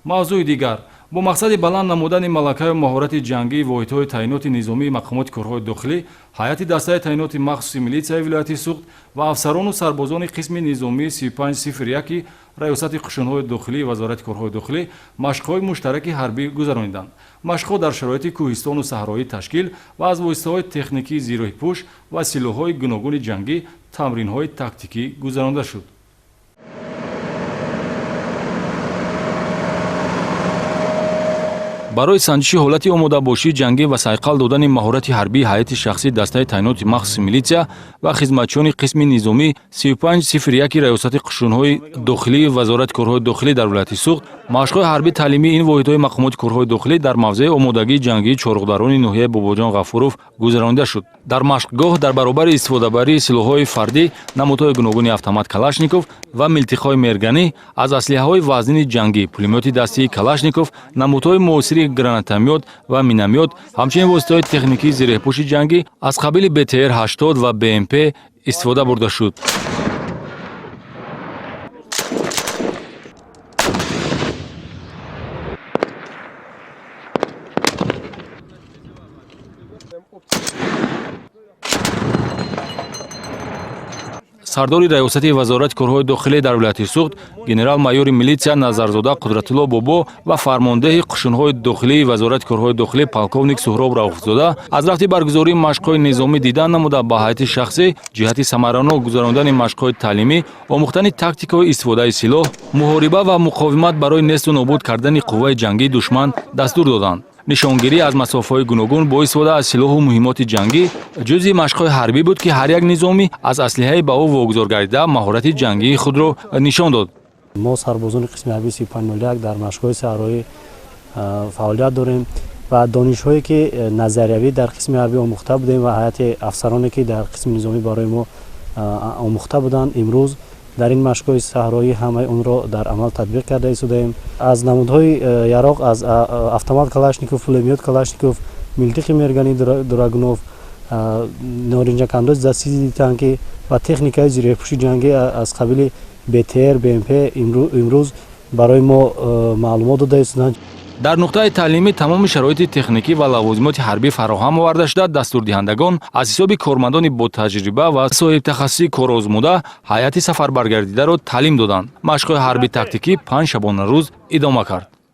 мавзӯи дигар бо мақсади баланд намудани малакаю маҳорати ҷангии воҳидҳои таъиноти низомии мақомоти корҳои дохилӣ, ҳайати дастаи таъиноти махсуси милитсияи вилояти Суғд ва афсарону сарбозони қисми низомии 3501 раёсати қушунҳои дохилии вазорати корҳои дохилӣ машқҳои муштараки ҳарбӣ гузарониданд. Машқҳо дар шароити кӯҳистону саҳроӣ ташкил ва аз воситаҳои техникии зироҳипӯш ва силоҳҳои гуногуни ҷангӣ тамринҳои тактикӣ гузаронида шуд. барои санҷиши ҳолати омодабошии ҷангӣ ва сайқал додани маҳорати ҳарбии ҳайати шахсии дастаи таъиноти махсуси милитсия ва хизматчиёни қисми низомӣ 3501 раёсати қушунҳои дохилии вазорати корҳои дохилӣ дар вилояти Суғд машқҳои ҳарбӣ таълимии ин воҳидҳои мақомоти корҳои дохилӣ дар мавзеи омодагии ҷангии чорғдарони ноҳияи Бобоҷон Ғафуров гузаронида шуд. Дар машқгоҳ дар баробари истифодабарии силоҳҳои фардӣ, намудҳои гуногуни автомат Калашников ва милтиқҳои мерганӣ, аз аслиҳаҳои вазнини ҷангӣ, пулемети дастии Калашников, намудҳои муосири гранатомет ва миномет, ҳамчунин воситаҳои техникии зироҳипӯши ҷангӣ аз қабили БТР-80 ва БМП истифода бурда шуд. сардори раёсати вазорати корҳои дохилӣ дар вилояти Суғд генерал-майёри милитсия Назарзода Қудратулло Бобо ва фармондеҳи қушунҳои дохилии вазорати корҳои дохилӣ полковник Суҳроб Рауфзода аз рафти баргузории машқҳои низомӣ дидан намуда ба ҳайати шахсӣ ҷиҳати самаранок гузарондани машқҳои таълимӣ, омӯхтани тактикаҳои истифодаи силоҳ, муҳориба ва муқовимат барои несту нобуд кардани қувваи ҷангии душман дастур доданд. нишонгирӣ аз масофаҳои гуногун бо истифода аз силоҳу муҳимоти ҷангӣ ҷузъи машқҳои ҳарбӣ буд, ки ҳар як низомӣ аз аслиҳаи ба ӯ вогузор гардида маҳорати ҷангии худро нишон дод. мо сарбозони қисми ҳарбии 3501 дар машқҳои саҳроӣ фаъолият дорем ва донишҳое ки назариявӣ дар қисми ҳарбӣ омӯхта будем ва ҳайати афсароне ки дар қисми низомӣ барои мо омӯхта буданд, имрӯз дар ин машқҳои саҳроӣ ҳамаи онро дар амал татбиқ карда истодаем. аз намудҳои яроқ, аз автомат Калашников, пулемет Калашников, милтиқи мергани Драгунов, норинҷакандози дастии танкӣ ва техникаи зироҳипӯши ҷангӣ аз қабили БТР, БМП имрӯз барои мо маълумот дода истоданд. дар нуқтаи таълимӣ тамоми шароити техникӣ ва лавозимоти ҳарбӣ фароҳам оварда шуда, дастурдиҳандагон аз ҳисоби кормандони ботаҷриба ва соҳибтахассуси корозмуда ҳайати сафарбаргардидаро таълим доданд. Машқҳои ҳарбии тактикӣ 5 шабона рӯз идома кард.